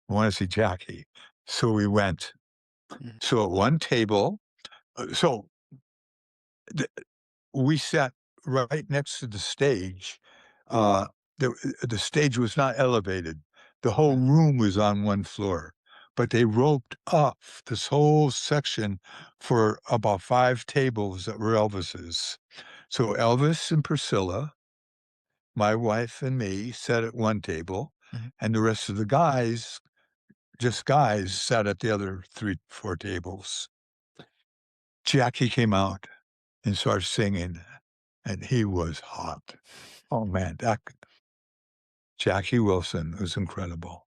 I want to see Jackie." So we went. Mm. So at one table, so th we sat right next to the stage. Uh, the stage was not elevated. The whole Mm, room was on one floor, but they roped off this whole section for about 5 tables that were Elvis's. So Elvis and Priscilla, my wife and me sat at one table, mhm. and the rest of the guys, just guys, sat at the other 3, 4 tables. Jackie came out and started singing, and he was hot. Oh, man, that Jackie Wilson was incredible.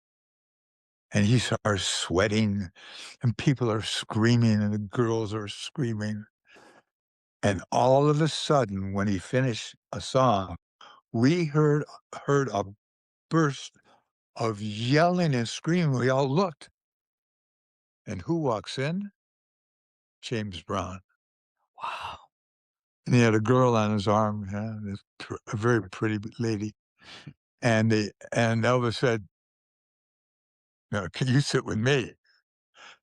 And he starts sweating, and people are screaming, and the girls are screaming. And all of a sudden, when he finished a song, we heard a burst of yelling and screaming. We all looked, and who walks in? James Brown. Wow. And he had a girl on his arm, yeah, a very pretty lady. And Elvis said, "No, can you sit with me?"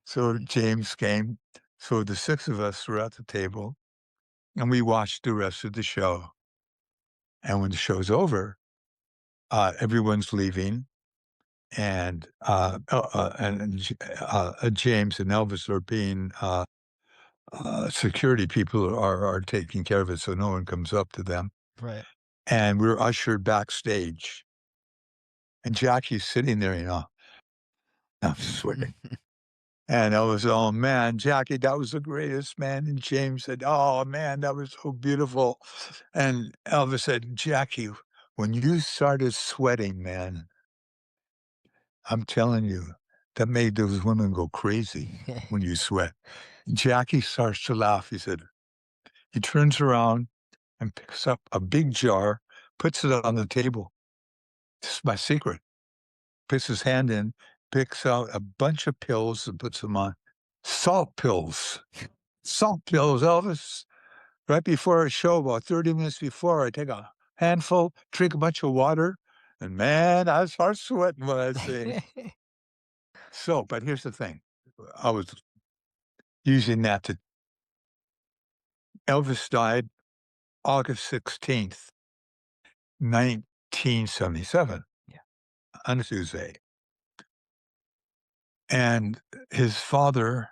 So James came. So the 6 of us were at the table, and we watched the rest of the show. And when the show's over, everyone's leaving, and James and Elvis are being security people are taking care of it, so no one comes up to them. Right. And we're ushered backstage, and Jackie's sitting there, I'm sweating. And Elvis, "Oh, man, Jackie, that was the greatest, man." And James said, "Oh, man, that was so beautiful." And Elvis said, "Jackie, when you started sweating, man, I'm telling you, that made those women go crazy when you sweat." Jackie starts to laugh. He said, he turns around and picks up a big jar, puts it on the table. This is my secret. Puts his hand in, picks out a bunch of pills and puts them on. Salt pills. Salt pills, Elvis. Right before a show, about 30 minutes before, I take a handful, drink a bunch of water, and man, I start sweating when I sing. So, but here's the thing. I was using that to Elvis died August 16th, 1977, Yeah. on a Tuesday. And his father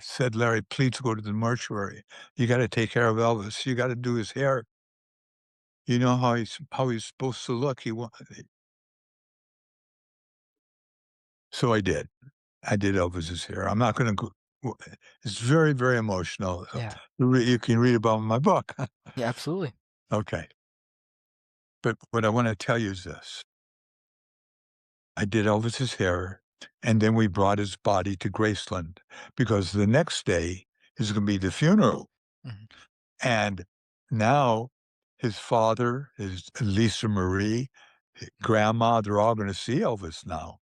said, "Larry, please go to the mortuary. You got to take care of Elvis. You got to do his hair. You know how he's supposed to look." So I did. I did Elvis's hair. I'm not gonna go it's very, very emotional. Yeah. You can read about it in my book. Yeah, absolutely. Okay. But what I wanna tell you is this. I did Elvis's hair, and then we brought his body to Graceland because the next day is gonna be the funeral. Mhm. And now his father, his Lisa Marie, grandma, they're all gonna see Elvis now.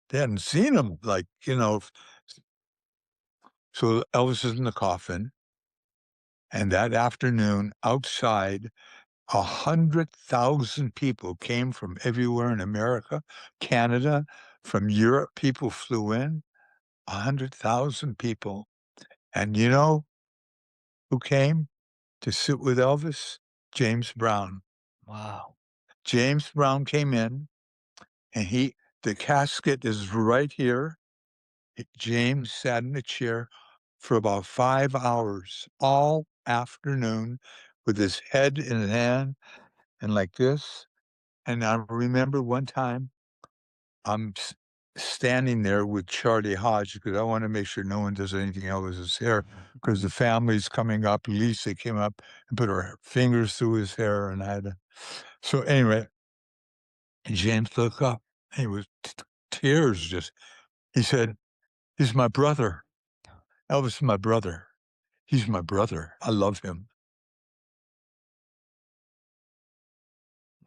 They hadn't seen him, like, so Elvis is in the coffin, and that afternoon, outside, 100,000 people came from everywhere in America, Canada, from Europe, people flew in, 100,000 people. And you know who came to sit with Elvis? James Brown. Wow. James Brown came in, and the casket is right here. James sat in a chair for about 5 hours, all afternoon, with his head in his hand and like this. And I remember one time I'm standing there with Charlie Hodge because I want to make sure no one does anything Elvis's hair because the family's coming up. Lisa came up and put her fingers through his hair, and I had to. So anyway, James looked up. And he was tears just. He said, "He's my brother. Elvis is my brother. He's my brother. I love him."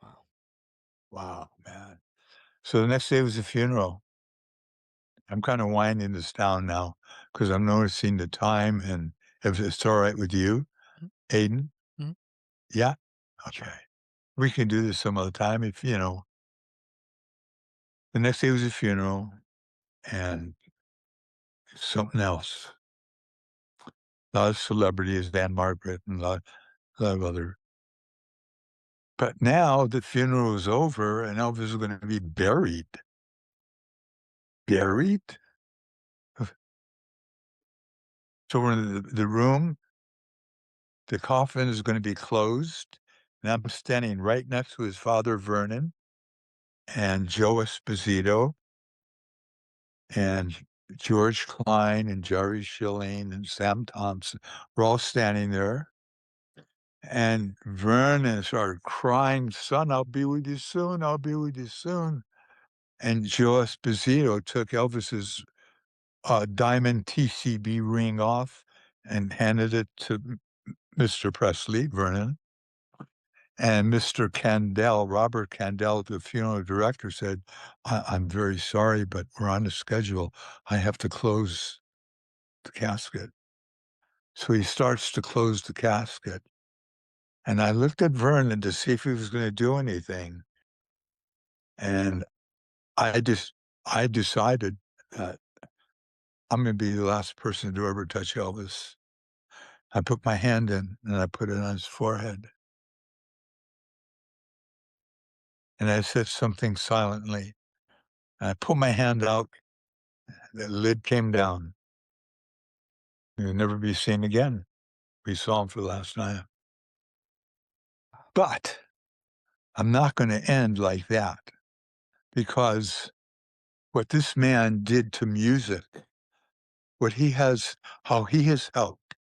Wow. Wow, man. So the next day was the funeral. I'm kind of winding this down now because I'm noticing the time, and if it's all right with you, Mhm. Aidan, Mhm. yeah? Sure. Okay. We can do this some other time if, the next day was a funeral and something else. a lot of celebrities, Dan Margaret, and a lot of other. But now the funeral is over and Elvis is going to be buried. Buried? So we're in the room, the coffin is going to be closed, and I'm standing right next to his father, Vernon, and Joe Esposito, and George Klein, and Jerry Schilling, and Sam Thompson. We're all standing there. And Vernon started crying, "Son, I'll be with you soon. I'll be with you soon." And Joe Esposito took Elvis's diamond TCB ring off and handed it to Mr. Presley, Vernon. And Mr. Candell, Robert Candell, the funeral director, said, I'm very sorry, but we're on a schedule. I have to close the casket. So he starts to close the casket. And I looked at Vernon to see if he was going to do anything. And I decided that I'm going to be the last person to ever touch Elvis. I put my hand in and I put it on his forehead. And I said something silently. And I pulled my hand out. The lid came down. He'll never be seen again. We saw him for the last time. But I'm not going to end like that because what this man did to music, how he has helped.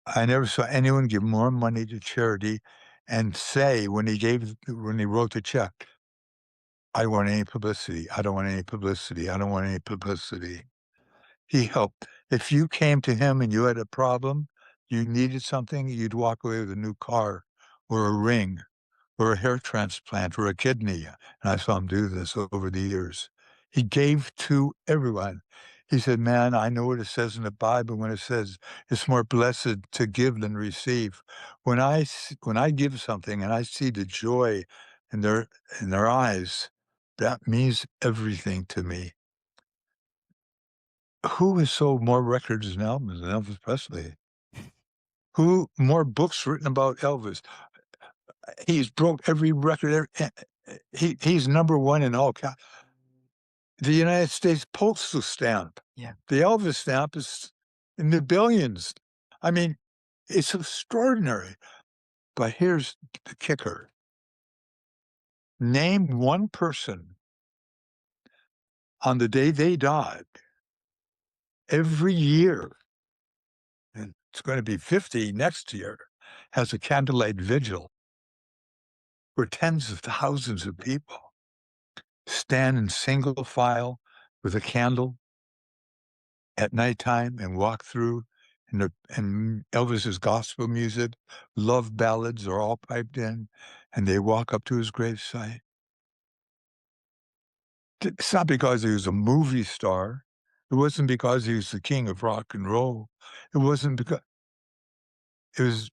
I never saw anyone give more money to charity and say when he wrote the check, I don't want any publicity. I don't want any publicity. I don't want any publicity. He helped. If you came to him and you had a problem, you needed something, you'd walk away with a new car or a ring or a hair transplant or a kidney. And I saw him do this over the years. He gave to everyone. He said, man, I know what it says in the Bible when it says it's more blessed to give than receive. When I give something and I see the joy in their eyes, that means everything to me. Who has sold more records and albums than Elvis Presley? Who more books written about Elvis? He's broke every record. He's number one in all. The United States postal stamp. Yeah. The Elvis stamp is in the billions. I mean, it's extraordinary. But here's the kicker. Name one person on the day they died every year, and it's going to be 50 next year, has a candlelight vigil where tens of thousands of people stand in single file with a candle at nighttime and walk through, and Elvis's gospel music, love ballads are all piped in, and they walk up to his gravesite. It's not because he was a movie star. It wasn't because he was the king of rock and roll. It wasn't because it was.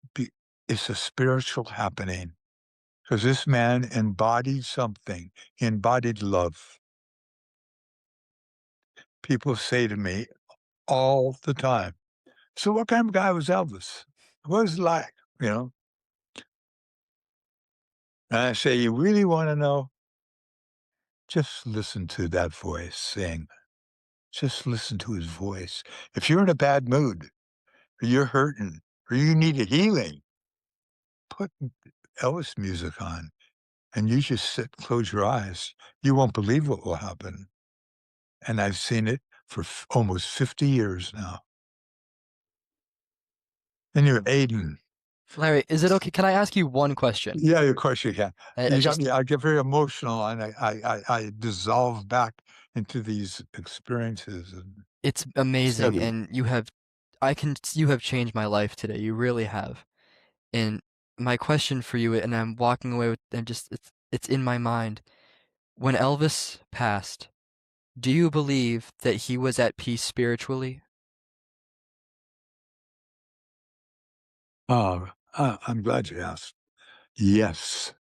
It's a spiritual happening because this man embodied something. He embodied love. People say to me all the time, so what kind of guy was Elvis? What was he like? You know? And I say, you really want to know? Just listen to that voice sing. Just listen to his voice. If you're in a bad mood, or you're hurting, or you need a healing, put Elvis music on and you just sit, close your eyes. You won't believe what will happen. And I've seen it for almost 50 years now. Anyway, Aidan. Larry, is it okay? Can I ask you one question? Yeah, of course you can. I You got just, me. I get very emotional, and I dissolve back into these experiences. And it's it's amazing, heavy. and you have changed my life today. You really have. And my question for you, and I'm walking away with, and just, it's in my mind. When Elvis passed, do you believe that he was at peace spiritually? I'm glad you asked. Yes,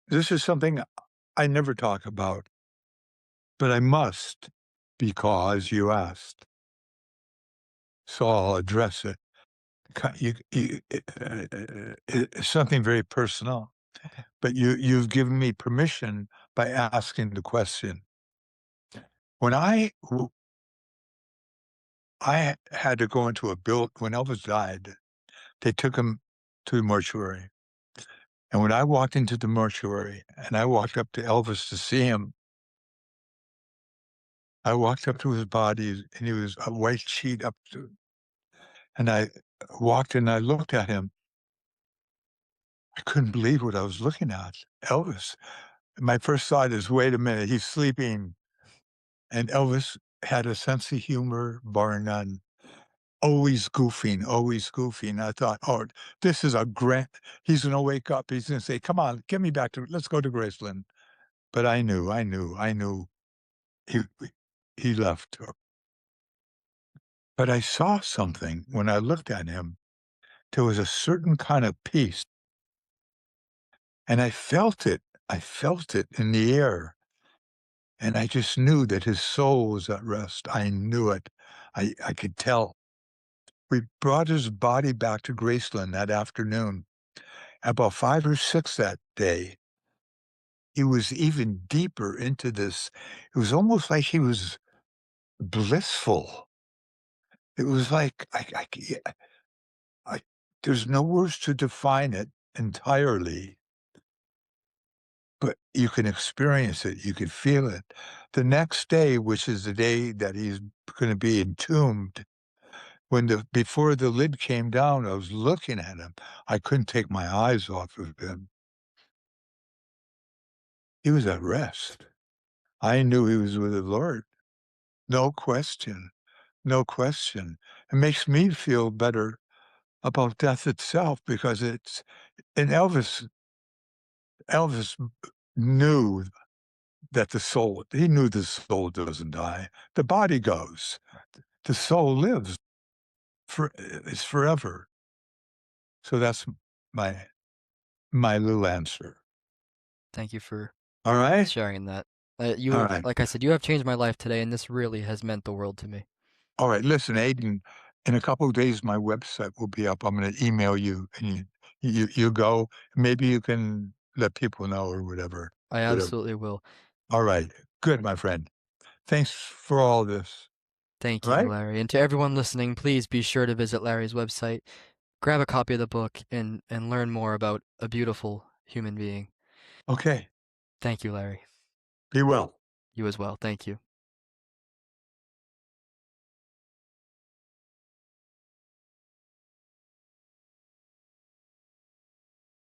this is something I never talk about, but I must because you asked. So I'll address it. It's something very personal, but you've given me permission by asking the question. When I had to go into a when Elvis died, they took him to the mortuary. And when I walked into the mortuary and I walked up to Elvis to see him, I walked up to his body and he was a white sheet up to, and I walked and I looked at him. I couldn't believe what I was looking at. Elvis. My first thought is, wait a minute, he's sleeping. And Elvis had a sense of humor, bar none. Always goofing, always goofing. I thought, oh, this is a grand, he's going to wake up. He's going to say, come on, get me back to, let's go to Graceland. But I knew he, he left. But I saw something when I looked at him. There was a certain kind of peace, and I felt it. I felt it in the air, and I just knew that his soul was at rest. I knew it. I could tell. We brought his body back to Graceland that afternoon. About 5 or 6 that day, he was even deeper into this. It was almost like he was blissful. It was like I there's no words to define it entirely, but you can experience it, you could feel it. The next day, which is the day that he's gonna be entombed, when before the lid came down, I was looking at him. I couldn't take my eyes off of him. He was at rest. I knew he was with the Lord. No question, no question. It makes me feel better about death itself because it's and Elvis knew that he knew the soul doesn't die. The body goes. The soul lives it's forever. So that's my my little answer. Thank you for All right? sharing that. All right. Like I said, you have changed my life today, and this really has meant the world to me. All right. Listen, Aidan, in a couple of days, my website will be up. I'm going to email you and you go. Maybe you can let people know or whatever. I Whatever. absolutely will. All right. Good, my friend. Thanks for all this. Thank All you, right? Larry. And to everyone listening, please be sure to visit Larry's website, grab a copy of the book, and learn more about a beautiful human being. Okay. Thank you, Larry. Be well. You as well. Thank you.